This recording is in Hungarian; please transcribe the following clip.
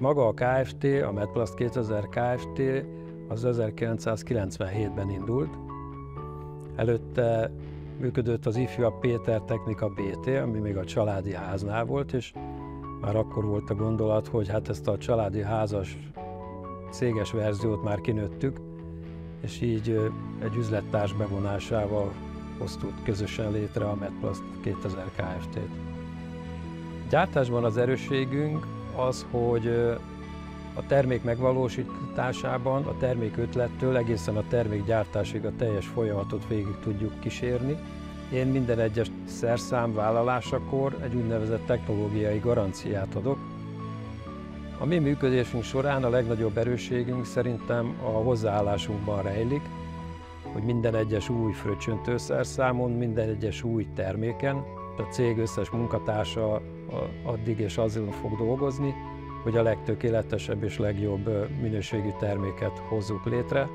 Maga a Kft., a Medplast 2000 Kft. Az 1997-ben indult. Előtte működött az Ifjabb Péter Technika Bt., ami még a családi háznál volt, és már akkor volt a gondolat, hogy hát ezt a családi házas céges verziót már kinőttük, és így egy üzlettárs bevonásával hoztuk közösen létre a Medplast 2000 Kft-t. Gyártásban az erősségünk az, hogy a termék megvalósításában, a termék ötlettől egészen a termék gyártásig a teljes folyamatot végig tudjuk kísérni. Én minden egyes szerszám vállalásakor egy úgynevezett technológiai garanciát adok. A mi működésünk során a legnagyobb erősségünk szerintem a hozzáállásunkban rejlik, hogy minden egyes új fröccsöntőszerszámon, minden egyes új terméken a cég összes munkatársa addig és azon fog dolgozni, hogy a legtökéletesebb és legjobb minőségű terméket hozzuk létre.